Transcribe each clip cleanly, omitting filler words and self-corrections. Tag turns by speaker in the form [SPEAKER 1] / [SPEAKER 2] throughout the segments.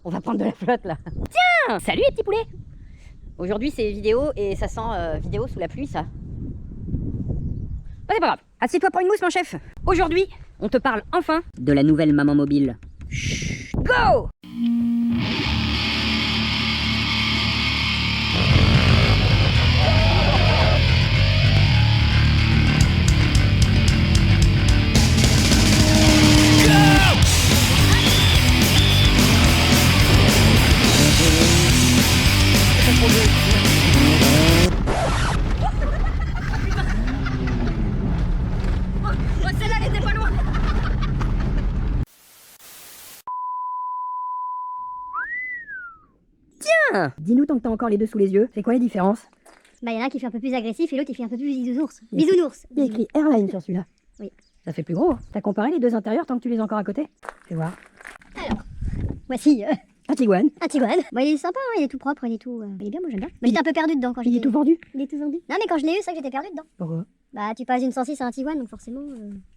[SPEAKER 1] On va prendre de la flotte là. Tiens, salut les petits poulets. Aujourd'hui c'est vidéo et ça sent vidéo sous la pluie ça. Bah, c'est pas grave. Assieds-toi pour une mousse mon chef. Aujourd'hui, on te parle enfin de la nouvelle maman mobile. Chut. Go! Celle-là, elle était pas loin. Tiens, dis-nous tant que t'as encore les deux sous les yeux, c'est quoi les différences?
[SPEAKER 2] Bah, il y en a un qui fait un peu plus agressif et l'autre qui fait un peu plus bisounours. Bisounours.
[SPEAKER 1] Il y a écrit Airline sur celui-là.
[SPEAKER 2] Oui.
[SPEAKER 1] Ça fait plus gros. Hein. T'as comparé les deux intérieurs tant que tu les as encore à côté? Fais voir.
[SPEAKER 2] Alors, voici
[SPEAKER 1] Un Tiguan.
[SPEAKER 2] un Tiguan. Bon, il est sympa, hein, il est tout propre, il est tout. Il est bien, moi j'aime bien. Mais j'étais un peu perdu dedans quand
[SPEAKER 1] Il
[SPEAKER 2] j'étais.
[SPEAKER 1] est tout vendu.
[SPEAKER 2] Il est tout vendu. Non, mais quand je l'ai eu, c'est vrai que j'étais perdu dedans.
[SPEAKER 1] Pourquoi?
[SPEAKER 2] Bah, tu passes d'une 106 à un Tiguan, donc forcément.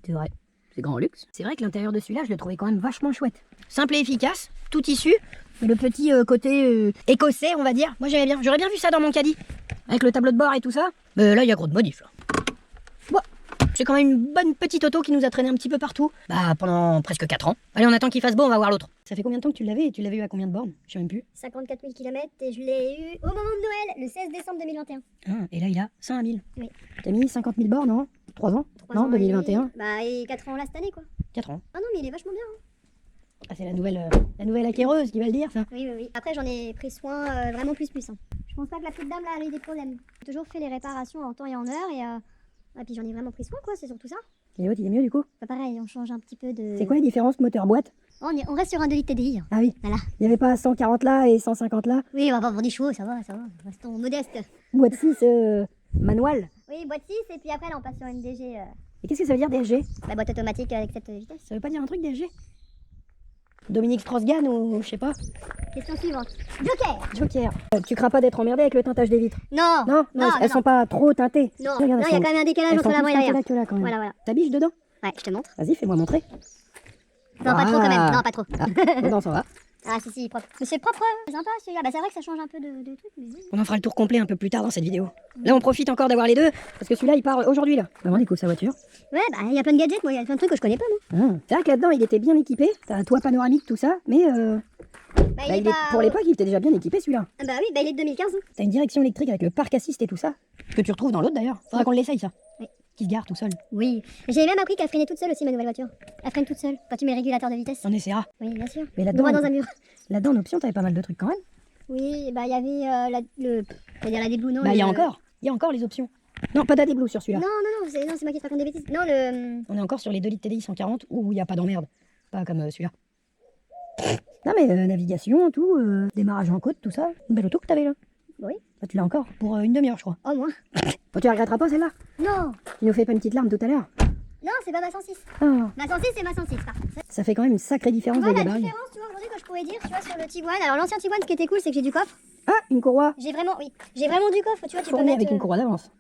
[SPEAKER 1] C'est vrai. C'est grand luxe. C'est vrai que l'intérieur de celui-là, je le trouvais quand même vachement chouette. Simple et efficace, tout tissu. Le petit côté écossais, on va dire. Moi j'aimais bien. J'aurais bien vu ça dans mon caddie. Avec le tableau de bord et tout ça. Mais là, il y a gros de modif là. Bon, c'est quand même une bonne petite auto qui nous a traîné un petit peu partout. Bah, pendant presque 4 ans. Allez, on attend qu'il fasse beau, on va voir l'autre. Ça fait combien de temps que tu l'avais? Et tu l'avais eu à combien de bornes? Je sais même plus.
[SPEAKER 2] 54 000 km et je l'ai eu au moment de Noël, le 16 décembre 2021.
[SPEAKER 1] Ah, et là, il a 101 000.
[SPEAKER 2] Oui.
[SPEAKER 1] T'as mis 50 000 bornes, non? 3 ans?
[SPEAKER 2] 3
[SPEAKER 1] Non,
[SPEAKER 2] ans
[SPEAKER 1] 2021.
[SPEAKER 2] Bah, et 4 ans là cette année, quoi.
[SPEAKER 1] 4 ans.
[SPEAKER 2] Ah non, mais il est vachement bien. Hein.
[SPEAKER 1] Ah, c'est la nouvelle acquéreuse qui va le dire, ça.
[SPEAKER 2] Oui, oui, oui. Après, j'en ai pris soin vraiment plus. Hein. Je pense pas que la petite dame là, elle ait des problèmes. J'ai toujours fait les réparations en temps et en heure et puis j'en ai vraiment pris soin, quoi, c'est surtout ça.
[SPEAKER 1] Et l'autre, il est mieux du coup?
[SPEAKER 2] Pas pareil, on change un petit peu de.
[SPEAKER 1] C'est quoi les différences moteur-boîte?
[SPEAKER 2] On reste sur un 2 litres TDI.
[SPEAKER 1] Ah oui.
[SPEAKER 2] Voilà.
[SPEAKER 1] Il n'y avait pas 140 là et 150 là?
[SPEAKER 2] Oui, on va vendre des chevaux, ça va. Restons modestes.
[SPEAKER 1] Boîte 6 manuel.
[SPEAKER 2] Oui, boîte 6 et puis après là on passe sur une DG.
[SPEAKER 1] Et qu'est-ce que ça veut dire DSG?
[SPEAKER 2] La boîte automatique avec cette vitesse.
[SPEAKER 1] Ça veut pas dire un truc DSG? Dominique Strauss-Gann ou je sais pas?
[SPEAKER 2] Question suivante. Joker.
[SPEAKER 1] Joker. Tu crains pas d'être emmerdé avec le teintage des vitres?
[SPEAKER 2] Non.
[SPEAKER 1] Non, elles sont pas trop teintées.
[SPEAKER 2] Non,
[SPEAKER 1] Regarde,
[SPEAKER 2] il y a quand même un décalage entre l'avant et l'arrière.
[SPEAKER 1] Là, quand même.
[SPEAKER 2] Voilà.
[SPEAKER 1] Ta biche dedans?
[SPEAKER 2] Ouais, je te montre.
[SPEAKER 1] Vas-y, fais-moi montrer.
[SPEAKER 2] Non, pas trop quand même. Non, pas trop.
[SPEAKER 1] Ah, dedans, ça va.
[SPEAKER 2] Ah, si, propre. Mais c'est propre, c'est sympa celui-là. Bah, c'est vrai que ça change un peu de trucs. Mais...
[SPEAKER 1] On en fera le tour complet un peu plus tard dans cette vidéo. Là, on profite encore d'avoir les deux, parce que celui-là, il part aujourd'hui, là. Maman découvre sa voiture.
[SPEAKER 2] Ouais, bah, il y a plein de gadgets, moi, il y a plein de trucs que je connais pas, moi.
[SPEAKER 1] C'est vrai que là-dedans, il était bien équipé. T'as un toit panoramique, tout ça, mais pour l'époque, il était déjà bien équipé, celui-là.
[SPEAKER 2] Ah bah oui, bah il est de 2015. Hein.
[SPEAKER 1] T'as une direction électrique avec le parc assist et tout ça, que tu retrouves dans l'autre d'ailleurs. Faudra qu'on l'essaye, ça.
[SPEAKER 2] Oui.
[SPEAKER 1] Qui se gare tout seul.
[SPEAKER 2] Oui. J'ai même appris qu'elle freinait toute seule aussi, ma nouvelle voiture. Elle freine toute seule. Quand tu mets le régulateur de vitesse.
[SPEAKER 1] On essaiera.
[SPEAKER 2] Oui, bien sûr.
[SPEAKER 1] Mais là-dedans,
[SPEAKER 2] Droit dans un mur.
[SPEAKER 1] Là-dedans, en option, t'avais pas mal de trucs quand même.
[SPEAKER 2] Oui, bah il y avait la Deblue, non.
[SPEAKER 1] Bah, il y a encore les options. Non, pas d'AD-Blue sur celui-là.
[SPEAKER 2] Non, c'est moi qui te raconte des bêtises. Non, le.
[SPEAKER 1] On est encore sur les 2 litres TDI 140 où il n'y a pas d'emmerde. Pas comme celui-là. Non, mais navigation, tout, démarrage en côte, tout ça. Une belle auto que t'avais là.
[SPEAKER 2] Oui.
[SPEAKER 1] Bah, tu l'as encore pour une demi-heure, je crois.
[SPEAKER 2] Oh, moi.
[SPEAKER 1] Bon, tu la regretteras pas celle-là?
[SPEAKER 2] Non.
[SPEAKER 1] Tu nous fais pas une petite larme tout à l'heure?
[SPEAKER 2] Non, c'est pas ma 106.
[SPEAKER 1] Ah,
[SPEAKER 2] Ma 106, c'est ma 106, par contre.
[SPEAKER 1] ça fait quand même une sacrée différence
[SPEAKER 2] Tu vois
[SPEAKER 1] de
[SPEAKER 2] la
[SPEAKER 1] gabarit.
[SPEAKER 2] différence, tu vois, aujourd'hui, que je pourrais dire, tu vois, sur le Tiguan. Alors, l'ancien Tiguan, ce qui était cool, c'est que j'ai du coffre.
[SPEAKER 1] Ah, une courroie
[SPEAKER 2] J'ai vraiment du coffre, tu vois, tu peux
[SPEAKER 1] fournie
[SPEAKER 2] mettre.
[SPEAKER 1] avec une courroie d'avance.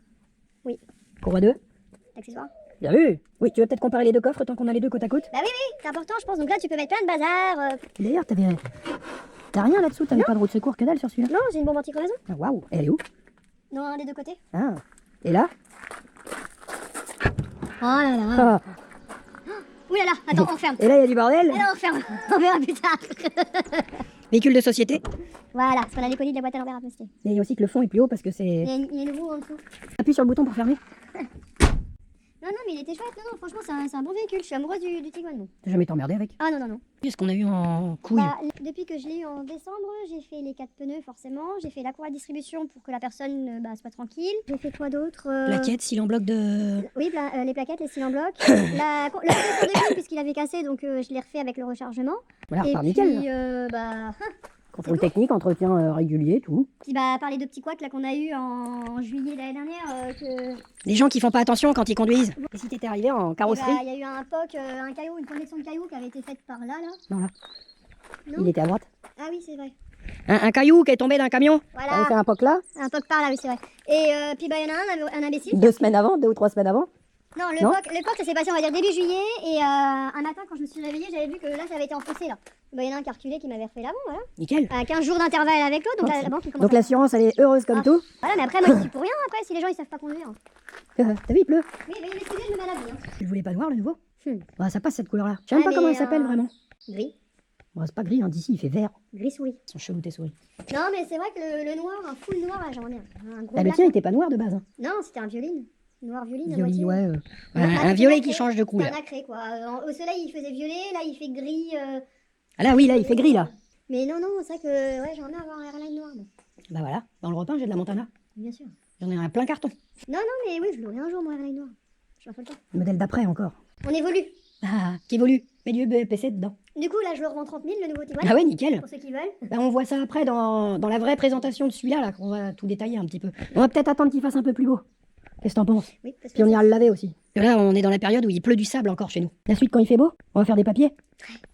[SPEAKER 2] Oui.
[SPEAKER 1] Courroie 2.
[SPEAKER 2] Accessoires.
[SPEAKER 1] Bien vu. Oui, tu veux peut-être comparer les deux coffres tant qu'on a les deux côte à côte?
[SPEAKER 2] Bah oui, c'est important, je pense. Donc là, tu peux mettre plein de bazar.
[SPEAKER 1] D'ailleurs, t'as rien là-dessous? T'avais pas de roue de secours que dalle sur celui-là?
[SPEAKER 2] Non, j'ai une bombe anti-crevaison.
[SPEAKER 1] Ah, waouh. Elle est où?
[SPEAKER 2] Dans un des deux côtés.
[SPEAKER 1] Ah. Et là?
[SPEAKER 2] Oh là là.
[SPEAKER 1] Ah.
[SPEAKER 2] Ouh là là, attends, on ferme.
[SPEAKER 1] Et là, il y a du bordel.
[SPEAKER 2] Alors, on ferme. On verra plus tard.
[SPEAKER 1] Véhicule de société.
[SPEAKER 2] Voilà, parce qu'on a les colis de la boîte à l'envers à poster.
[SPEAKER 1] Et il y a aussi que le fond est plus haut parce que c'est...
[SPEAKER 2] Il y a une roue en dessous.
[SPEAKER 1] Appuie sur le bouton pour fermer.
[SPEAKER 2] Non, mais il était chouette. Non, franchement, c'est un bon véhicule. Je suis amoureuse du Tiguan. Bon.
[SPEAKER 1] T'as jamais été emmerdé avec?
[SPEAKER 2] Ah non.
[SPEAKER 1] Qu'est-ce qu'on a eu en couille?
[SPEAKER 2] Bah, depuis que je l'ai eu en décembre, j'ai fait les 4 pneus forcément. J'ai fait la courroie de distribution pour que la personne soit tranquille. J'ai fait quoi d'autre
[SPEAKER 1] Plaquette, cyle en bloc de...
[SPEAKER 2] Oui, les plaquettes, les cils en bloc. Le compresseur de huile, puisqu'il avait cassé, donc je l'ai refait avec le rechargement.
[SPEAKER 1] Voilà,
[SPEAKER 2] Et
[SPEAKER 1] repart
[SPEAKER 2] puis,
[SPEAKER 1] nickel. Contrôle technique, entretien régulier, tout.
[SPEAKER 2] Puis par les deux petits couacs là qu'on a eu en juillet l'année dernière,
[SPEAKER 1] Les gens qui font pas attention quand ils conduisent. Et si t'étais arrivé en carrosserie?
[SPEAKER 2] il y a eu un POC, un caillou, une connexion de caillou qui avait été faite par là.
[SPEAKER 1] Non, là.
[SPEAKER 2] Non.
[SPEAKER 1] Il était à droite.
[SPEAKER 2] Ah oui, c'est vrai.
[SPEAKER 1] Un caillou qui est tombé d'un camion.
[SPEAKER 2] Voilà.
[SPEAKER 1] T'avais fait un POC là.
[SPEAKER 2] Un POC par là, oui, c'est vrai. Et puis il y en a un imbécile.
[SPEAKER 1] 2 semaines avant, 2 ou 3 semaines avant.
[SPEAKER 2] Non, le
[SPEAKER 1] Non
[SPEAKER 2] coq, ça s'est passé, on va dire, début juillet. Et un matin, quand je me suis réveillée, j'avais vu que là, ça avait été enfoncé, là. Bah, il y en a un qui a reculé qui m'avait refait l'avant, voilà.
[SPEAKER 1] Nickel.
[SPEAKER 2] À 15 jours d'intervalle avec l'autre, donc la banque, il commence
[SPEAKER 1] Donc
[SPEAKER 2] à...
[SPEAKER 1] l'assurance, elle est heureuse comme
[SPEAKER 2] Ah.
[SPEAKER 1] tout.
[SPEAKER 2] Voilà, mais après, moi, je suis pour rien, après, si les gens, ils savent pas conduire.
[SPEAKER 1] T'as vu, il pleut.
[SPEAKER 2] Oui, mais excusez, je me mets à l'abri, hein.
[SPEAKER 1] Tu le voulais pas voir le nouveau
[SPEAKER 2] Hmm.
[SPEAKER 1] Bah ça passe cette couleur-là. Je sais même
[SPEAKER 2] Ah,
[SPEAKER 1] pas comment
[SPEAKER 2] mais,
[SPEAKER 1] elle s'appelle vraiment.
[SPEAKER 2] Gris.
[SPEAKER 1] Bon, c'est pas gris, hein, d'ici il fait vert.
[SPEAKER 2] Gris souris.
[SPEAKER 1] Ils sont chelous tes souris.
[SPEAKER 2] Non, mais c'est vrai que le noir, un full noir, là, j'aimerais bien. Un gros
[SPEAKER 1] Ah, le
[SPEAKER 2] black.
[SPEAKER 1] tien il était pas noir de base. Hein.
[SPEAKER 2] Non, c'était un violine. Noir violine, à
[SPEAKER 1] Violet,
[SPEAKER 2] moitié.
[SPEAKER 1] ouais.
[SPEAKER 2] Ah,
[SPEAKER 1] Un
[SPEAKER 2] c'était
[SPEAKER 1] violet
[SPEAKER 2] nacré.
[SPEAKER 1] qui change de
[SPEAKER 2] C'était
[SPEAKER 1] couleur.
[SPEAKER 2] un nacré, quoi. Au soleil, il faisait violet, là, il fait gris.
[SPEAKER 1] Ah là, oui, là, il fait gris là.
[SPEAKER 2] Mais non, non, c'est vrai que ouais, j'aimerais bien avoir un airline noir. Bon.
[SPEAKER 1] Bah voilà, dans le repas, j'ai de la Montana.
[SPEAKER 2] Bien sûr.
[SPEAKER 1] J'en ai un plein carton.
[SPEAKER 2] Non, non, mais oui, je l'aurai un jour, mon airline noir. Je m'en le temps.
[SPEAKER 1] Le modèle d'après encore.
[SPEAKER 2] On évolue.
[SPEAKER 1] Ah, qui évolue. Mets du BPC dedans.
[SPEAKER 2] Du coup, là, je le revends 30 000, le nouveau Tiguan.
[SPEAKER 1] Ah ouais, nickel.
[SPEAKER 2] Pour ceux qui veulent.
[SPEAKER 1] Bah, on voit ça après dans la vraie présentation de celui-là, là, qu'on va tout détailler un petit peu. On va peut-être attendre qu'il fasse un peu plus beau. Qu'est-ce que t'en penses?
[SPEAKER 2] Oui, parce que
[SPEAKER 1] Puis on ira le laver aussi. Parce que là, on est dans la période où il pleut du sable encore chez nous. La suite, quand il fait beau, on va faire des papiers.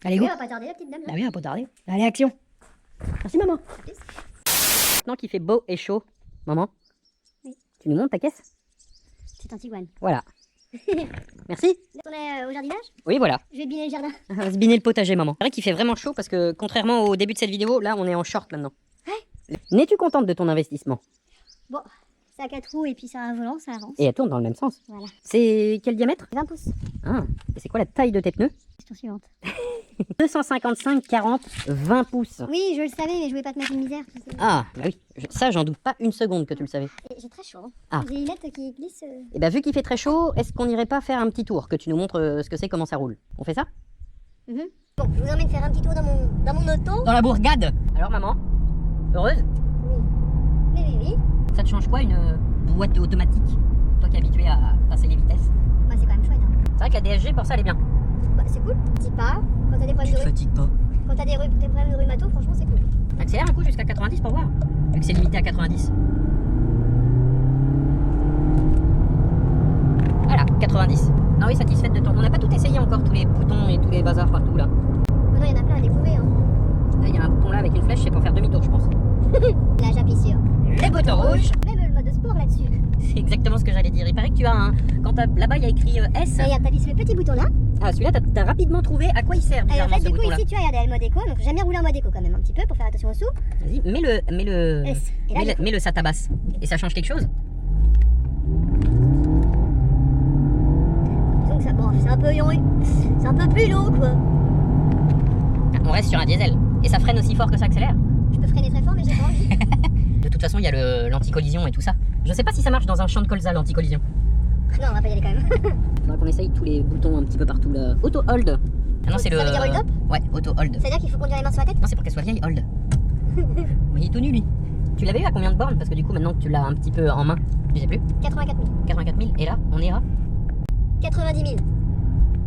[SPEAKER 1] Allez, go.
[SPEAKER 2] oui, on va pas tarder, la petite dame.
[SPEAKER 1] Ah
[SPEAKER 2] Là.
[SPEAKER 1] oui, on va pas tarder. Allez, action. Merci, maman.
[SPEAKER 2] Plus.
[SPEAKER 1] Maintenant qu'il fait beau et chaud, maman,
[SPEAKER 2] Oui.
[SPEAKER 1] tu nous montres ta caisse?
[SPEAKER 2] C'est un Tiguan.
[SPEAKER 1] Voilà. Merci.
[SPEAKER 2] On est au jardinage.
[SPEAKER 1] Oui, voilà.
[SPEAKER 2] Je vais biner le jardin.
[SPEAKER 1] On va se biner le potager, maman. C'est vrai qu'il fait vraiment chaud parce que, contrairement au début de cette vidéo, là, on est en short maintenant. N'es-tu contente de ton investissement?
[SPEAKER 2] Bon, ça a 4 roues et puis ça a un volant, ça avance.
[SPEAKER 1] Et elle tourne dans le même sens.
[SPEAKER 2] Voilà.
[SPEAKER 1] C'est quel diamètre?
[SPEAKER 2] 20 pouces.
[SPEAKER 1] Ah, et c'est quoi la taille de tes pneus?
[SPEAKER 2] Question suivante.
[SPEAKER 1] 255 40 20 pouces.
[SPEAKER 2] Oui, je le savais, mais je voulais pas te mettre une misère. Tu sais.
[SPEAKER 1] Ah, bah oui, ça j'en doute pas une seconde que tu le savais.
[SPEAKER 2] Et j'ai très chaud. Hein.
[SPEAKER 1] Ah.
[SPEAKER 2] J'ai les lettres qui glissent.
[SPEAKER 1] Et bah vu qu'il fait très chaud, est-ce qu'on irait pas faire un petit tour, que tu nous montres ce que c'est, comment ça roule? On fait ça?
[SPEAKER 2] Mhm. Bon, je vous emmène faire un petit tour dans mon auto.
[SPEAKER 1] Dans la bourgade. Alors maman, heureuse?
[SPEAKER 2] Oui. Oui.
[SPEAKER 1] Ça te change quoi une boîte automatique? Toi qui es habitué à passer les vitesses.
[SPEAKER 2] Bah, c'est quand même chouette. Hein.
[SPEAKER 1] C'est vrai que la DSG pour ça elle est bien.
[SPEAKER 2] Bah, c'est cool. Petit pas. Quand t'as des problèmes de
[SPEAKER 1] fatigues pas.
[SPEAKER 2] Quand t'as des problèmes de rhumato, franchement, c'est cool.
[SPEAKER 1] Accélère un coup jusqu'à 90 pour voir. Vu que c'est limité à 90. Voilà, 90. Ah oui, satisfaite de ton. On n'a pas tout essayé encore, tous les boutons et tous les bazars partout là.
[SPEAKER 2] Oh non, il y en a plein à découvrir. Hein.
[SPEAKER 1] Là, il y a un bouton là avec une flèche, c'est pour faire demi-tour, je pense.
[SPEAKER 2] Là, j'appuie sur.
[SPEAKER 1] Les boutons rouges.
[SPEAKER 2] Même le mode de sport là-dessus.
[SPEAKER 1] C'est exactement ce que j'allais dire. Il paraît que tu as un. Quand là-bas il y a écrit S.
[SPEAKER 2] Et regarde, t'appuies sur le petit bouton là.
[SPEAKER 1] Ah, celui-là, t'as rapidement trouvé à quoi il sert
[SPEAKER 2] Et en
[SPEAKER 1] bizarrement
[SPEAKER 2] fait,
[SPEAKER 1] ce
[SPEAKER 2] du coup,
[SPEAKER 1] bouton là.
[SPEAKER 2] ici, tu as regardé le mode éco. Donc, j'ai jamais roulé en mode éco quand même, un petit peu pour faire attention au sous.
[SPEAKER 1] Vas-y, mets-le.
[SPEAKER 2] S. Et là,
[SPEAKER 1] Mets-le, ça tabasse. Et ça change quelque chose?
[SPEAKER 2] disons que ça, bon, c'est un peu c'est un peu plus lourd quoi.
[SPEAKER 1] Ah, on reste sur un diesel. Et ça freine aussi fort que ça accélère.
[SPEAKER 2] Je peux freiner très fort, mais j'ai pas envie.
[SPEAKER 1] De toute façon, il y a l'anti-collision et tout ça. Je sais pas si ça marche dans un champ de colza, l'anti-collision.
[SPEAKER 2] Non, on va pas y aller quand même.
[SPEAKER 1] Faudra qu'on essaye tous les boutons un petit peu partout là. Auto-hold. Ah non, c'est
[SPEAKER 2] Ça
[SPEAKER 1] le.
[SPEAKER 2] veut dire hold up?
[SPEAKER 1] Ouais, auto-hold.
[SPEAKER 2] C'est-à-dire qu'il faut conduire les mains sur la tête?
[SPEAKER 1] Non, c'est pour qu'elle soit vieille, hold. Oui, il est tout nu lui. Tu l'avais eu à combien de bornes? Parce que du coup, maintenant que tu l'as un petit peu en main, je sais plus.
[SPEAKER 2] 84 000.
[SPEAKER 1] 84 000. Et là, on est à.
[SPEAKER 2] 90 000.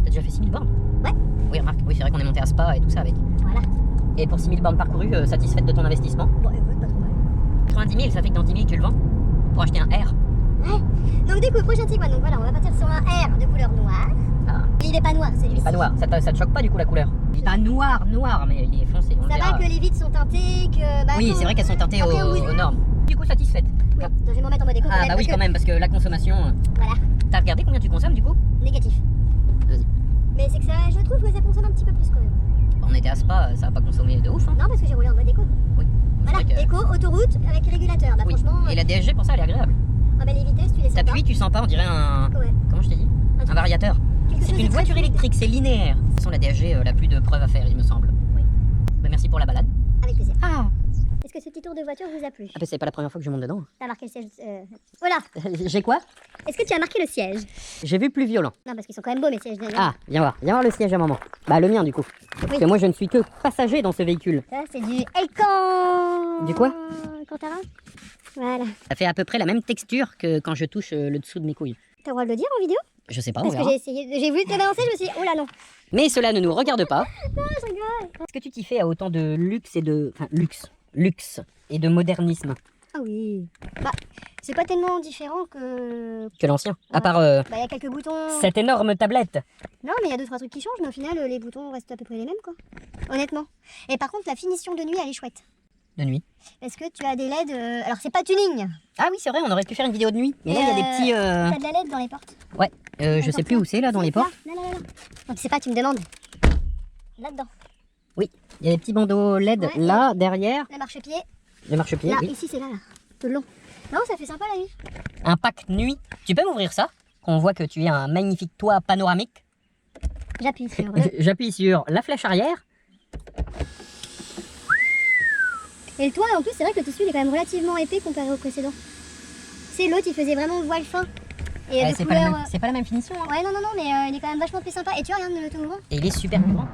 [SPEAKER 1] T'as déjà fait 6000 bornes?
[SPEAKER 2] Ouais.
[SPEAKER 1] Oui, remarque. Oui, c'est vrai qu'on est monté à Spa et tout ça avec.
[SPEAKER 2] Voilà.
[SPEAKER 1] Et pour 6000 bornes parcourues, satisfaite de ton investissement?
[SPEAKER 2] Bon, écoute, pas trop mal.
[SPEAKER 1] 90 000, ça fait que dans 10 000, tu le vends? Pour acheter un R.
[SPEAKER 2] Donc, du coup, prochain Tiguan. Donc voilà, on va partir sur un R de couleur noire.
[SPEAKER 1] Ah.
[SPEAKER 2] Et il est pas noir, c'est lui.
[SPEAKER 1] Pas noir. Ça te choque pas du coup la couleur? Il est pas noir, mais il est foncé. On
[SPEAKER 2] Ça
[SPEAKER 1] verra.
[SPEAKER 2] va que les vitres sont teintées, que. Bah,
[SPEAKER 1] Oui,
[SPEAKER 2] quand-
[SPEAKER 1] c'est vrai qu'elles sont teintées
[SPEAKER 2] après,
[SPEAKER 1] aux normes. Du coup, satisfaite?
[SPEAKER 2] Oui, donc je vais m'en mettre en mode éco.
[SPEAKER 1] Ah bah oui,
[SPEAKER 2] parce
[SPEAKER 1] quand même, parce que la consommation.
[SPEAKER 2] que- Voilà,
[SPEAKER 1] T'as regardé combien tu consommes du coup?
[SPEAKER 2] négatif.
[SPEAKER 1] Vas-y.
[SPEAKER 2] Mais c'est que ça, je trouve que ça consomme un petit peu plus quand même.
[SPEAKER 1] On était à Spa, ça va pas consommer de ouf. Hein.
[SPEAKER 2] Non, parce que j'ai roulé en mode éco.
[SPEAKER 1] Oui. C'est
[SPEAKER 2] Voilà,
[SPEAKER 1] vrai que-
[SPEAKER 2] éco, autoroute avec régulateur. Bah,
[SPEAKER 1] Oui.
[SPEAKER 2] franchement,
[SPEAKER 1] Et la DSG pour ça, elle est agréable.
[SPEAKER 2] ah bah, les vitesses, tu les sens pas.
[SPEAKER 1] T'appuies, tu sens pas, on dirait un.
[SPEAKER 2] Ouais.
[SPEAKER 1] Comment je t'ai dit?
[SPEAKER 2] Un
[SPEAKER 1] Un variateur.
[SPEAKER 2] Quelque
[SPEAKER 1] C'est
[SPEAKER 2] chose
[SPEAKER 1] une
[SPEAKER 2] de
[SPEAKER 1] voiture
[SPEAKER 2] très fluide.
[SPEAKER 1] électrique, c'est linéaire. De toute façon, la DSG, la plus de preuves à faire, il me semble.
[SPEAKER 2] Oui.
[SPEAKER 1] Bah, merci pour la balade.
[SPEAKER 2] Avec plaisir.
[SPEAKER 1] Ah
[SPEAKER 2] Est-ce que ce petit tour de voiture vous a plu?
[SPEAKER 1] bah, c'est pas la première fois que je monte dedans.
[SPEAKER 2] T'as marqué le siège. Voilà.
[SPEAKER 1] J'ai quoi?
[SPEAKER 2] Est-ce que tu as marqué le siège?
[SPEAKER 1] J'ai vu plus violent.
[SPEAKER 2] Non, parce qu'ils sont quand même beaux mes sièges.
[SPEAKER 1] Ah, viens voir le siège à maman. Bah le mien du coup. Parce que moi je ne suis que passager dans ce véhicule.
[SPEAKER 2] Ça, c'est du Elcan.
[SPEAKER 1] Du quoi?
[SPEAKER 2] Cantara. Voilà.
[SPEAKER 1] Ça fait à peu près la même texture que quand je touche le dessous de mes couilles.
[SPEAKER 2] T'as le droit de le dire en vidéo?
[SPEAKER 1] Je sais pas, on
[SPEAKER 2] Parce que
[SPEAKER 1] verra.
[SPEAKER 2] j'ai essayé. J'ai voulu te balancer, je me suis dit, oh là non.
[SPEAKER 1] Mais cela ne nous regarde pas.
[SPEAKER 2] Non, je rigole.
[SPEAKER 1] Est-ce que tu t'y fais à autant de luxe et de... Enfin, luxe et de modernisme
[SPEAKER 2] Ah oui. Bah, c'est pas tellement différent que.
[SPEAKER 1] que l'ancien? À
[SPEAKER 2] Ouais.
[SPEAKER 1] part
[SPEAKER 2] Bah, il y a quelques boutons.
[SPEAKER 1] cette énorme tablette.
[SPEAKER 2] Non, mais il y a 2-3 trucs qui changent, mais au final, les boutons restent à peu près les mêmes, quoi. Honnêtement. Et par contre, la finition de nuit, elle est chouette.
[SPEAKER 1] De nuit.
[SPEAKER 2] Est-ce que tu as des LED Alors, c'est pas tuning.
[SPEAKER 1] Ah oui, c'est vrai, on aurait pu faire une vidéo de nuit. Mais là, il y a des petits...
[SPEAKER 2] T'as de la LED dans les portes.
[SPEAKER 1] Ouais, Je sais plus où c'est là dans les portes.
[SPEAKER 2] Là. Donc c'est pas, tu me demandes. Là-dedans.
[SPEAKER 1] Oui, il y a des petits bandeaux LED
[SPEAKER 2] Ouais,
[SPEAKER 1] là, derrière.
[SPEAKER 2] Le marchepied.
[SPEAKER 1] Le marchepied,
[SPEAKER 2] Là,
[SPEAKER 1] oui.
[SPEAKER 2] ici c'est là. Tout le long. Non, ça fait sympa la nuit.
[SPEAKER 1] Un pack nuit. Tu peux m'ouvrir ça? Qu'on voit que tu as un magnifique toit panoramique.
[SPEAKER 2] J'appuie sur le...
[SPEAKER 1] J'appuie sur la flèche arrière.
[SPEAKER 2] Et le toit, en plus, c'est vrai que le tissu il est quand même relativement épais comparé au précédent. C'est l'autre, il faisait vraiment voile fin. Et de
[SPEAKER 1] C'est
[SPEAKER 2] couleur...
[SPEAKER 1] pas la même finition. Hein.
[SPEAKER 2] Ouais, non, mais il est quand même vachement plus sympa. Et tu vois, regarde le tout mouvement.
[SPEAKER 1] Et il est super grand.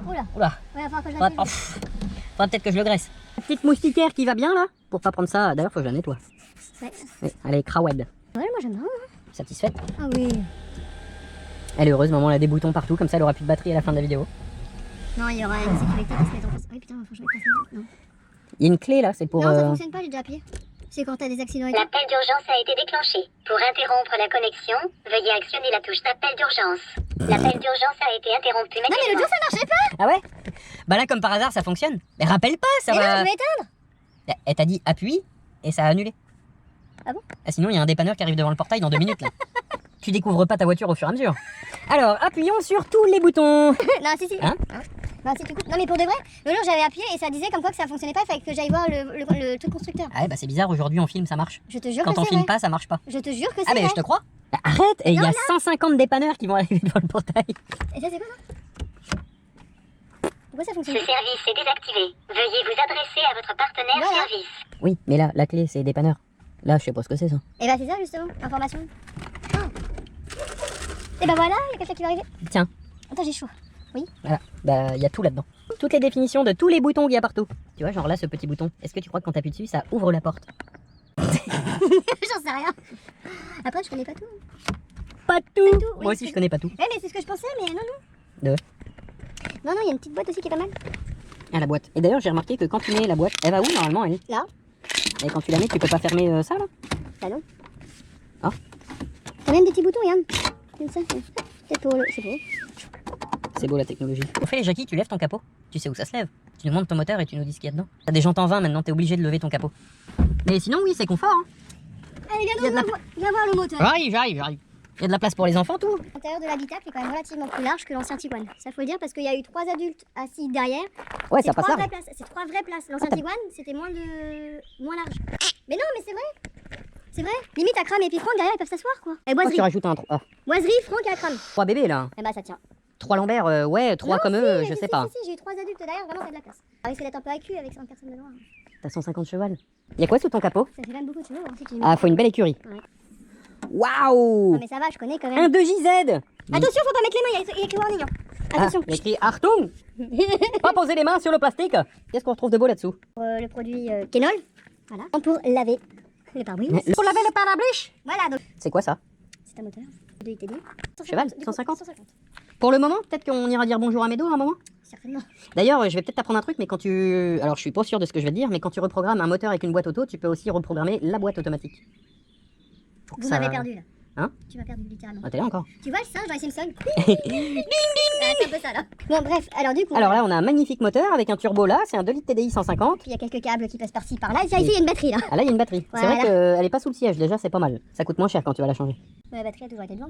[SPEAKER 2] Oula.
[SPEAKER 1] Oula.
[SPEAKER 2] Ouais, enfin, que je
[SPEAKER 1] Faudra
[SPEAKER 2] l'appuie.
[SPEAKER 1] faudra peut-être que je le graisse. Petite moustiquaire qui va bien là. Pour pas prendre ça. D'ailleurs, faut que je la nettoie.
[SPEAKER 2] Ouais.
[SPEAKER 1] Oui, elle est crawed.
[SPEAKER 2] Ouais, moi j'aime bien.
[SPEAKER 1] Satisfaite?
[SPEAKER 2] Ah oui.
[SPEAKER 1] Elle est heureuse, maman, elle a des boutons partout, comme ça elle aura plus de batterie à la fin de la vidéo.
[SPEAKER 2] Non, il y aura une sécurité qui se met en place. Oui, putain, faut que je mette ça. Non,
[SPEAKER 1] Il y a une clé là, c'est pour...
[SPEAKER 2] non ça fonctionne pas, j'ai déjà appuyé. C'est quand t'as des accidents et tout.
[SPEAKER 3] L'appel d'urgence a été déclenché. Pour interrompre la connexion, veuillez actionner la touche d'appel d'urgence. L'appel d'urgence a été interrompu
[SPEAKER 2] Non, mais l'autre jour ça marchait pas.
[SPEAKER 1] Ah ouais? Bah là, comme par hasard, ça fonctionne. Mais rappelle pas, ça
[SPEAKER 2] Mais non,
[SPEAKER 1] va...
[SPEAKER 2] je vais éteindre.
[SPEAKER 1] Elle t'a dit appuie, et ça a annulé.
[SPEAKER 2] Ah bon?
[SPEAKER 1] Ah, sinon, il y a un dépanneur qui arrive devant le portail dans 2 minutes là. Tu découvres pas ta voiture au fur et à mesure. Alors, appuyons sur tous les boutons.
[SPEAKER 2] Non, si.
[SPEAKER 1] Hein?
[SPEAKER 2] Non, si tu coupes. Non, mais pour de vrai, le jour j'avais appuyé et ça disait comme quoi que ça fonctionnait pas, il fallait que j'aille voir le truc constructeur.
[SPEAKER 1] Ah ouais, bah c'est bizarre, aujourd'hui on filme, ça marche.
[SPEAKER 2] Je te jure
[SPEAKER 1] Quand
[SPEAKER 2] que
[SPEAKER 1] on
[SPEAKER 2] c'est
[SPEAKER 1] filme
[SPEAKER 2] vrai.
[SPEAKER 1] pas, ça marche pas.
[SPEAKER 2] Je te jure que c'est
[SPEAKER 1] Ah
[SPEAKER 2] vrai.
[SPEAKER 1] mais je te crois. Bah, arrête, et il y a 150 dépanneurs qui vont arriver devant le portail.
[SPEAKER 2] Et ça, c'est quoi ça? Pourquoi ça
[SPEAKER 3] Ce
[SPEAKER 2] fonctionne pas?
[SPEAKER 3] service est désactivé. Veuillez vous adresser à votre partenaire
[SPEAKER 2] Voilà.
[SPEAKER 3] service.
[SPEAKER 1] Oui, mais là, la clé, c'est dépanneur. Là, je sais pas ce que c'est ça.
[SPEAKER 2] Et bah, c'est ça justement, information. Et bah voilà, il y a quelqu'un qui va arriver.
[SPEAKER 1] Tiens,
[SPEAKER 2] Attends, j'ai chaud.
[SPEAKER 1] voilà. Bah, il y a tout là-dedans. Toutes les définitions de tous les boutons qu'il y a partout. Tu vois, genre là, ce petit bouton. Est-ce que tu crois que quand t'appuies dessus, ça ouvre la porte?
[SPEAKER 2] J'en sais rien. Après, je connais pas tout.
[SPEAKER 1] Pas tout.
[SPEAKER 2] oui,
[SPEAKER 1] Moi aussi,
[SPEAKER 2] c'est-
[SPEAKER 1] je connais pas tout.
[SPEAKER 2] Ouais, mais c'est ce que je pensais, mais non.
[SPEAKER 1] De
[SPEAKER 2] Non, il y a une petite boîte aussi qui est pas mal.
[SPEAKER 1] Ah, la boîte. Et d'ailleurs, j'ai remarqué que quand tu mets la boîte, elle va où normalement, elle?
[SPEAKER 2] Là.
[SPEAKER 1] Et quand tu la mets, tu peux pas fermer ça là?
[SPEAKER 2] Bah non.
[SPEAKER 1] Ah.
[SPEAKER 2] T'as même des petits boutons, regarde. Comme ça. C'est pour le. C'est beau.
[SPEAKER 1] C'est beau la technologie. Au fait, Jackie, tu lèves ton capot. Tu sais où ça se lève. Tu nous montres ton moteur et tu nous dis ce qu'il y a dedans. T'as des jantes en 20 maintenant, t'es obligé de lever ton capot. Mais sinon, oui, c'est confort. Hein.
[SPEAKER 2] Allez,
[SPEAKER 1] Il y a de la-
[SPEAKER 2] viens voir le moteur.
[SPEAKER 1] J'arrive. Il y a de la place pour les enfants, tout.
[SPEAKER 2] L'intérieur de l'habitacle est quand même relativement plus large que l'ancien Tiguan. Ça faut le dire parce qu'il y a eu 3 adultes assis derrière.
[SPEAKER 1] Ouais,
[SPEAKER 2] C'est
[SPEAKER 1] ça passe
[SPEAKER 2] 3
[SPEAKER 1] large.
[SPEAKER 2] vraies places. C'est 3 vraies places. L'ancien Tiguan, c'était moins large. Mais non, mais c'est vrai. C'est vrai. Limite à Cram et puis Franck derrière, ils peuvent s'asseoir quoi. Et
[SPEAKER 1] Pourquoi
[SPEAKER 2] boiserie.
[SPEAKER 1] tu rajoutes un 3
[SPEAKER 2] Boiserie, Franck et Akram.
[SPEAKER 1] 3 bébés là.
[SPEAKER 2] Eh bah ça tient.
[SPEAKER 1] 3 Lambert, ouais, 3
[SPEAKER 2] Non,
[SPEAKER 1] comme
[SPEAKER 2] si,
[SPEAKER 1] eux,
[SPEAKER 2] si,
[SPEAKER 1] je
[SPEAKER 2] si,
[SPEAKER 1] sais pas.
[SPEAKER 2] Si, j'ai eu 3 adultes derrière, vraiment t'as de la place. Ah, risque d'être un peu accu avec 100 personnes dedans.
[SPEAKER 1] T'as 150 cheval. Il y a quoi sous ton capot?
[SPEAKER 2] Ça fait quand même beaucoup de chevaux. Hein, si tu...
[SPEAKER 1] Ah, faut une belle écurie.
[SPEAKER 2] Ouais.
[SPEAKER 1] Waouh!
[SPEAKER 2] Non mais ça va, je connais quand même.
[SPEAKER 1] Un 2JZ!
[SPEAKER 2] Attention, faut pas mettre les mains, il y a écrit warning. Hein. Attention.
[SPEAKER 1] Ah, il y a écrit Achtung! Pas poser les mains sur le plastique! Qu'est-ce qu'on retrouve de beau là-dessous?
[SPEAKER 2] Le produit Kenol. Voilà. Pour laver les pare-brise.
[SPEAKER 1] Pour laver le pare-brise!
[SPEAKER 2] Voilà, donc
[SPEAKER 1] C'est quoi ça?
[SPEAKER 2] c'est un moteur de ITD.
[SPEAKER 1] Cheval,
[SPEAKER 2] Du coup,
[SPEAKER 1] 150.
[SPEAKER 2] 150.
[SPEAKER 1] Pour le moment, peut-être qu'on ira dire bonjour à Médo à un moment?
[SPEAKER 2] Certainement.
[SPEAKER 1] D'ailleurs, je vais peut-être t'apprendre un truc, mais quand tu... Alors, je suis pas sûr de ce que je vais te dire, mais quand tu reprogrammes un moteur avec une boîte auto, tu peux aussi reprogrammer la boîte automatique. Pour que
[SPEAKER 2] Vous
[SPEAKER 1] ça-
[SPEAKER 2] m'avez perdu là.
[SPEAKER 1] Hein?
[SPEAKER 2] Tu m'as perdu littéralement.
[SPEAKER 1] Ah, t'es là encore?
[SPEAKER 2] Tu vois le singe dans les Simpsons? C'est un peu ça là. Bon bref, alors du coup.
[SPEAKER 1] Alors là, on a un magnifique moteur avec un turbo là, c'est un 2 litres TDI 150.
[SPEAKER 2] Puis il y a quelques câbles qui passent par-ci par là. Ici, il y a une batterie là.
[SPEAKER 1] Ah là, il y a une batterie. C'est
[SPEAKER 2] Voilà.
[SPEAKER 1] vrai qu'elle est pas sous le siège, déjà, c'est pas mal. Ça coûte moins cher quand tu vas la changer.
[SPEAKER 2] Mais la batterie a toujours été devant.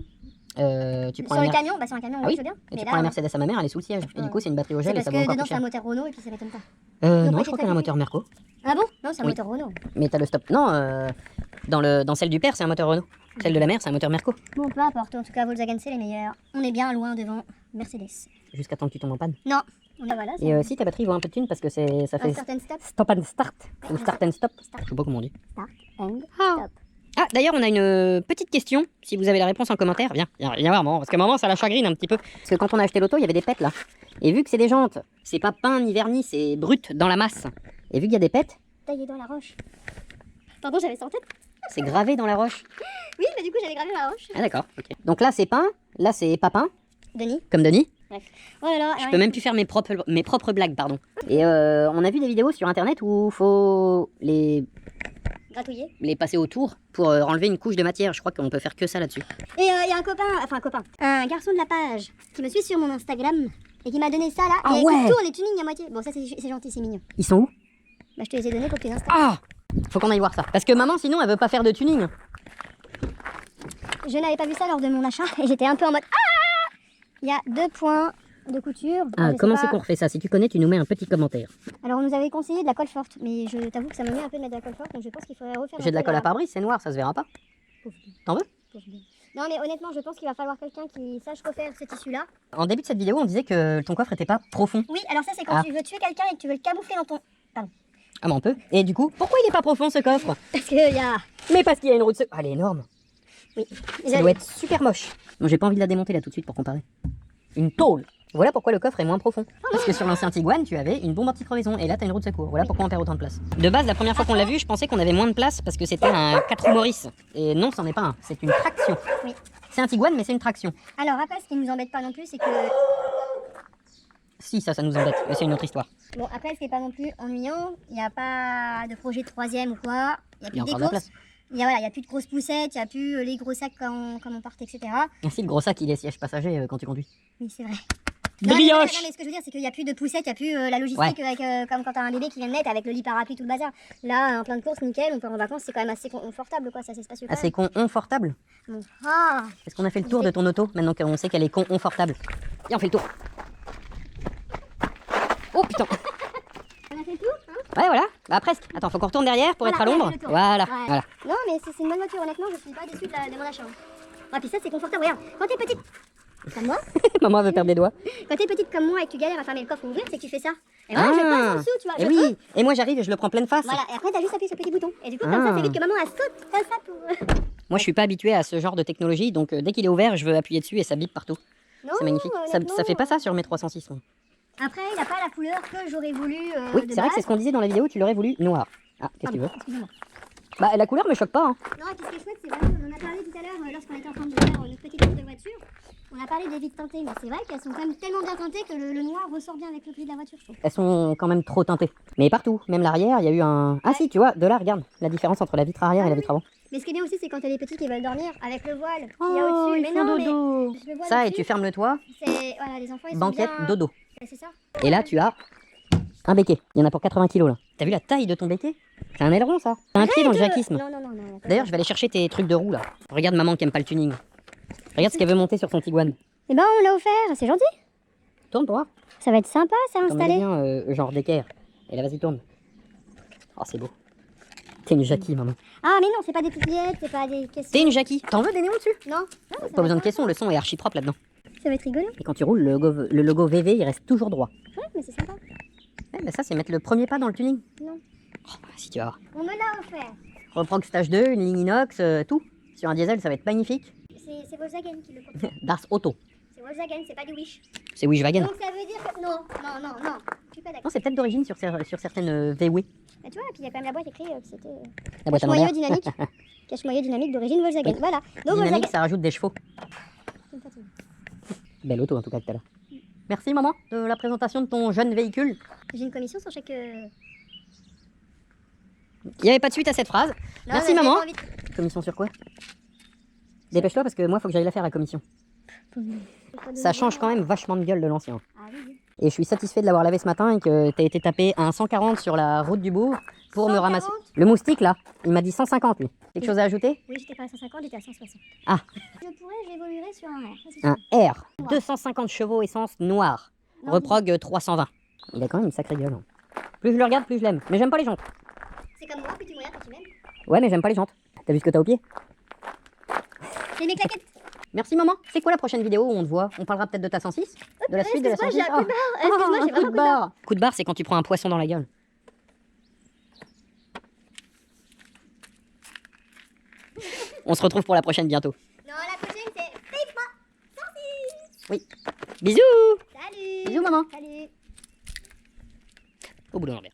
[SPEAKER 1] Tu prends
[SPEAKER 2] Sur
[SPEAKER 1] la
[SPEAKER 2] le camion, bah sur un camion,
[SPEAKER 1] Ah
[SPEAKER 2] oui,
[SPEAKER 1] oui.
[SPEAKER 2] je veux bien.
[SPEAKER 1] Et tu
[SPEAKER 2] Mais
[SPEAKER 1] prends la
[SPEAKER 2] là,
[SPEAKER 1] Mercedes à ma mère, elle est sous le siège. Et du
[SPEAKER 2] Ouais.
[SPEAKER 1] coup, c'est une batterie au
[SPEAKER 2] c'est
[SPEAKER 1] gel et
[SPEAKER 2] parce
[SPEAKER 1] ça vaut
[SPEAKER 2] que
[SPEAKER 1] encore
[SPEAKER 2] dedans
[SPEAKER 1] plus
[SPEAKER 2] c'est un
[SPEAKER 1] cher.
[SPEAKER 2] moteur Renault et puis ça m'étonne pas.
[SPEAKER 1] Non,
[SPEAKER 2] Donc,
[SPEAKER 1] je crois qu'il y a un moteur Merco.
[SPEAKER 2] Ah bon? Non, c'est un
[SPEAKER 1] Oui.
[SPEAKER 2] moteur Renault.
[SPEAKER 1] Mais t'as le stop. Non, dans celle du père, c'est un moteur Renault. Celle de la mère, c'est un moteur Merco.
[SPEAKER 2] Bon, peu importe. En tout cas, Volkswagen c'est les meilleurs. On est bien loin devant Mercedes.
[SPEAKER 1] Jusqu'à temps que tu tombes en panne.
[SPEAKER 2] Non. On a voilà.
[SPEAKER 1] Et si ta batterie vaut un peu de thune parce que ça
[SPEAKER 2] un
[SPEAKER 1] fait
[SPEAKER 2] certain stop.
[SPEAKER 1] stop and start. Ou
[SPEAKER 2] c'est
[SPEAKER 1] start and stop.
[SPEAKER 2] Start.
[SPEAKER 1] Je sais pas comment on dit.
[SPEAKER 2] Start and
[SPEAKER 1] Ah.
[SPEAKER 2] stop.
[SPEAKER 1] Ah, d'ailleurs, on a une petite question. Si vous avez la réponse en commentaire, viens voir, maman. Parce que maman, ça la chagrine un petit peu. Parce que quand on a acheté l'auto, il y avait des pètes là. Et vu que c'est des jantes, c'est pas peint ni verni, c'est brut dans la masse. Et vu qu'il y a des pètes,
[SPEAKER 2] Taillé dans la roche. Pardon, j'avais ça en tête.
[SPEAKER 1] c'est gravé dans la roche.
[SPEAKER 2] Oui, mais du coup, j'avais gravé dans la roche.
[SPEAKER 1] Ah, d'accord. Ok. Donc là, c'est peint. Là, c'est pas peint.
[SPEAKER 2] Denis.
[SPEAKER 1] Comme Denis.
[SPEAKER 2] Bref. Oh là là.
[SPEAKER 1] Je peux même plus faire mes propres blagues, pardon. Et on a vu des vidéos sur internet où faut les
[SPEAKER 2] Gratouillé.
[SPEAKER 1] passer autour pour enlever une couche de matière. Je crois qu'on peut faire que ça là-dessus.
[SPEAKER 2] Et il y a un copain, un garçon de la page qui me suit sur mon Instagram et qui m'a donné ça là.
[SPEAKER 1] Ah
[SPEAKER 2] et
[SPEAKER 1] ouais.
[SPEAKER 2] qui tourne les tunings à moitié. Bon, ça c'est gentil, c'est mignon.
[SPEAKER 1] Ils sont où?
[SPEAKER 2] Bah, je te les ai donnés pour que tu les installes.
[SPEAKER 1] Ah! Faut qu'on aille voir ça. Parce que maman, sinon, elle veut pas faire de tuning.
[SPEAKER 2] Je n'avais pas vu ça lors de mon achat et j'étais un peu en mode ah. Il y a 2 points de couture.
[SPEAKER 1] Ah,
[SPEAKER 2] Je sais
[SPEAKER 1] comment
[SPEAKER 2] pas.
[SPEAKER 1] c'est qu'on refait ça? Si tu connais, tu nous mets un petit commentaire.
[SPEAKER 2] Alors on nous avait conseillé de la colle forte, mais je t'avoue que ça me met un peu de mettre de la colle forte, donc je pense qu'il faudrait refaire.
[SPEAKER 1] J'ai de la colle à pare-brise, c'est noir, ça se verra pas. T'en veux?
[SPEAKER 2] Non mais honnêtement, je pense qu'il va falloir quelqu'un qui sache refaire ce tissu-là.
[SPEAKER 1] En début de cette vidéo, on disait que ton coffre était pas profond.
[SPEAKER 2] Oui, alors ça c'est quand
[SPEAKER 1] Ah.
[SPEAKER 2] tu veux tuer quelqu'un et que tu veux le camoufler dans ton...
[SPEAKER 1] Ah, mais on peut. Et du coup, pourquoi il est pas profond ce coffre?
[SPEAKER 2] Parce qu'il y a...
[SPEAKER 1] Mais parce qu'il y a une roue de secours. Ah, elle est énorme.
[SPEAKER 2] Oui.
[SPEAKER 1] Ça doit être super moche. Moi, j'ai pas envie de la démonter là tout de suite pour comparer. Une tôle. Voilà pourquoi le coffre est moins profond. Parce que sur l'ancien Tiguan, tu avais une bombe anti-crevaison et là, t'as une roue de secours. Voilà pourquoi on perd autant de place. De base, la première fois qu'on l'a vu, je pensais qu'on avait moins de place parce que c'était un 4 roues Maurice. Et non, c'en est pas un. C'est une traction.
[SPEAKER 2] Oui.
[SPEAKER 1] C'est un Tiguan, mais c'est une traction.
[SPEAKER 2] Alors après, ce qui nous embête pas non plus, c'est que...
[SPEAKER 1] Si, ça nous embête. Mais c'est une autre histoire.
[SPEAKER 2] Bon, après, ce qui est pas non plus ennuyant, il n'y a pas de projet de 3ème ou quoi. Il
[SPEAKER 1] Il y
[SPEAKER 2] n'y
[SPEAKER 1] a
[SPEAKER 2] a plus
[SPEAKER 1] encore de la
[SPEAKER 2] d'écourse.
[SPEAKER 1] place.
[SPEAKER 2] Il y a plus de grosses poussettes, il n'y a plus les gros sacs quand on part, etc.
[SPEAKER 1] Merci, le gros sac, il est siège passager quand tu conduis.
[SPEAKER 2] Oui, c'est vrai.
[SPEAKER 1] Brioche.
[SPEAKER 2] Non, mais ce que je veux dire, c'est qu'il n'y a plus de poussettes, il n'y a plus la logistique avec, comme quand t'as un bébé qui vient de naître avec le lit parapluie, tout le bazar. Là, en plein de courses, nickel, on part en vacances, c'est quand même assez confortable, quoi, c'est assez spacieux. quand
[SPEAKER 1] Assez confortable.
[SPEAKER 2] même. Bon. Ah.
[SPEAKER 1] Est-ce qu'on a fait le tour de ton auto maintenant qu'on sait qu'elle est confortable? Et on fait le tour. Oh putain.
[SPEAKER 2] On a fait le tour, hein?
[SPEAKER 1] Ouais, voilà. Bah presque. Attends, faut qu'on retourne derrière pour
[SPEAKER 2] Voilà,
[SPEAKER 1] être à
[SPEAKER 2] on a
[SPEAKER 1] l'ombre.
[SPEAKER 2] fait le tour.
[SPEAKER 1] Voilà,
[SPEAKER 2] Ouais.
[SPEAKER 1] voilà.
[SPEAKER 2] Non, mais c'est une bonne voiture, honnêtement, je suis pas déçue de mon achat. Ah, puis ça, c'est confortable, regarde. Quand t'es petite, comme moi,
[SPEAKER 1] Maman veut perdre des doigts.
[SPEAKER 2] quand t'es petite comme moi et que tu galères à fermer le coffre ou ouvrir, c'est que tu fais ça. Et voilà, je passe en dessous, tu vois.
[SPEAKER 1] Et
[SPEAKER 2] je
[SPEAKER 1] oui. Et moi j'arrive et je le prends pleine face.
[SPEAKER 2] Voilà, et après, t'as juste appuyé sur le petit bouton. Et du coup, comme
[SPEAKER 1] Ah.
[SPEAKER 2] ça, c'est vite que maman, elle saute comme ça pour.
[SPEAKER 1] Moi je suis pas habitué à ce genre de technologie, donc dès qu'il est ouvert, je veux appuyer dessus et ça bip partout.
[SPEAKER 2] Non,
[SPEAKER 1] C'est magnifique.
[SPEAKER 2] honnêtement.
[SPEAKER 1] Ça fait pas ça sur mes 306. Moi.
[SPEAKER 2] Après, il n'a pas la couleur que j'aurais voulu.
[SPEAKER 1] Oui,
[SPEAKER 2] de
[SPEAKER 1] c'est vrai que c'est
[SPEAKER 2] base.
[SPEAKER 1] ce qu'on disait dans la vidéo, tu l'aurais voulu noir. Ah, qu'est-ce que tu veux?
[SPEAKER 2] Excusez-moi.
[SPEAKER 1] Bah la couleur me choque pas. Hein.
[SPEAKER 2] Non, et puis ce qui est chouette, c'est vraiment, on en a parlé tout à l'heure lorsqu'on était en train de faire notre petite tour de voiture. On a parlé des vitres teintées, mais c'est vrai qu'elles sont quand même tellement bien teintées que le noir ressort bien avec le gris de la voiture, je trouve.
[SPEAKER 1] Elles sont quand même trop teintées. Mais partout, même l'arrière, il y a eu un... Ah si, tu vois, de là, regarde, la différence entre la vitre arrière et la vitre avant.
[SPEAKER 2] Mais ce qui est bien aussi, c'est quand t'as les petits qui veulent dormir avec le voile qu'il y a au-dessus. Mais non, mais le voile
[SPEAKER 1] Ça, et
[SPEAKER 2] au-dessus,
[SPEAKER 1] tu fermes le toit,
[SPEAKER 2] c'est... Voilà, les enfants, ils
[SPEAKER 1] banquette,
[SPEAKER 2] sont bien...
[SPEAKER 1] dodo.
[SPEAKER 2] Ouais, c'est ça.
[SPEAKER 1] Et là, tu as un béquet. Il y en a pour 80 kilos là. T'as vu la taille de ton béquet? C'est un aileron ça. T'as un pied dans le jacquisme.
[SPEAKER 2] Non, non, non, non.
[SPEAKER 1] D'ailleurs, je vais aller chercher tes trucs de roue là. Regarde maman qui aime pas le tuning. Regarde ce qu'elle veut monter sur son Tiguan.
[SPEAKER 2] Eh ben, on l'a offert, c'est gentil.
[SPEAKER 1] Tourne pour voir.
[SPEAKER 2] Ça va être sympa, ça,
[SPEAKER 1] T'en mets
[SPEAKER 2] installé.
[SPEAKER 1] bien genre d'équerre. Et là, vas-y, tourne. Oh, c'est beau. T'es une Jackie, maman.
[SPEAKER 2] Ah, mais non, c'est pas des pouillettes, c'est pas des caissons.
[SPEAKER 1] T'es une Jackie. T'en veux des néons dessus?
[SPEAKER 2] Non, ça
[SPEAKER 1] Pas
[SPEAKER 2] va
[SPEAKER 1] besoin de
[SPEAKER 2] être
[SPEAKER 1] caisson, le son est archi propre là-dedans.
[SPEAKER 2] Ça va être rigolo.
[SPEAKER 1] Et quand tu roules, le logo VV, il reste toujours droit.
[SPEAKER 2] Ouais, mais c'est sympa.
[SPEAKER 1] Ouais, bah ça, c'est mettre le premier pas dans le tuning.
[SPEAKER 2] Non.
[SPEAKER 1] Oh, bah, si tu vas voir.
[SPEAKER 2] On me l'a offert.
[SPEAKER 1] Reprog Stage 2, une ligne inox, tout. Sur un diesel, ça va être magnifique.
[SPEAKER 2] C'est Volkswagen qui le propose.
[SPEAKER 1] Dars Auto.
[SPEAKER 2] C'est Volkswagen, c'est pas du Wish.
[SPEAKER 1] C'est Wishwagen.
[SPEAKER 2] Donc ça veut dire que... Non, non, non, non. Je suis pas d'accord.
[SPEAKER 1] Non, c'est peut-être d'origine sur certaines VW.
[SPEAKER 2] Bah, tu vois, et puis il y a quand même la boîte écrite que c'était...
[SPEAKER 1] La boîte à
[SPEAKER 2] Cache-moyeu
[SPEAKER 1] l'envers.
[SPEAKER 2] dynamique. Cache-moyeu dynamique d'origine Volkswagen.
[SPEAKER 1] Oui.
[SPEAKER 2] Voilà. Donc
[SPEAKER 1] Dynamique,
[SPEAKER 2] Volkswagen...
[SPEAKER 1] ça rajoute des chevaux.
[SPEAKER 2] Ça me fatigue.
[SPEAKER 1] Belle auto en tout cas tout à l'heure. Merci maman de la présentation de ton jeune véhicule.
[SPEAKER 2] J'ai une commission sur chaque...
[SPEAKER 1] Il n'y avait pas de suite à cette phrase.
[SPEAKER 2] Non,
[SPEAKER 1] Merci
[SPEAKER 2] mais
[SPEAKER 1] maman.
[SPEAKER 2] j'ai pas envie
[SPEAKER 1] Commission sur quoi? Dépêche-toi parce que moi faut que j'aille la faire la commission. Ça change quand même vachement de gueule de l'ancien.
[SPEAKER 2] Ah oui, oui.
[SPEAKER 1] Et je suis satisfait de l'avoir lavé ce matin et que t'as été tapé un 140 sur la route du bourg pour me
[SPEAKER 2] 140?
[SPEAKER 1] ramasser. Le moustique là, il m'a dit 150 lui. Quelque chose à ajouter?
[SPEAKER 2] Oui, j'étais pas à 150, j'étais à 160.
[SPEAKER 1] Ah.
[SPEAKER 2] J'évoluerai sur un R. ça, c'est
[SPEAKER 1] Un
[SPEAKER 2] sûr.
[SPEAKER 1] R, 250 chevaux essence noire.
[SPEAKER 2] Non,
[SPEAKER 1] Reprog 320. Il a quand même une sacrée gueule. Hein. Plus je le regarde, plus je l'aime. Mais j'aime pas les jantes.
[SPEAKER 2] C'est comme moi, petit moyen, petit même.
[SPEAKER 1] Ouais, mais j'aime pas les jantes. T'as vu ce que t'as au pied?
[SPEAKER 2] J'ai mes claquettes.
[SPEAKER 1] Merci maman. C'est quoi la prochaine vidéo où on te voit? On parlera peut-être de ta 106? De la suite de la
[SPEAKER 2] Excuse-moi,
[SPEAKER 1] 106?
[SPEAKER 2] j'ai un coup de barre. Excuse-moi, j'ai
[SPEAKER 1] un coup
[SPEAKER 2] vraiment
[SPEAKER 1] de barre. Coup de barre, c'est quand tu prends un poisson dans la gueule. On se retrouve pour la prochaine bientôt.
[SPEAKER 2] Non, la prochaine, c'est Vive-moi 106.
[SPEAKER 1] Oui. Bisous.
[SPEAKER 2] Salut.
[SPEAKER 1] Bisous maman.
[SPEAKER 2] Salut.
[SPEAKER 1] Au boulot Lambert.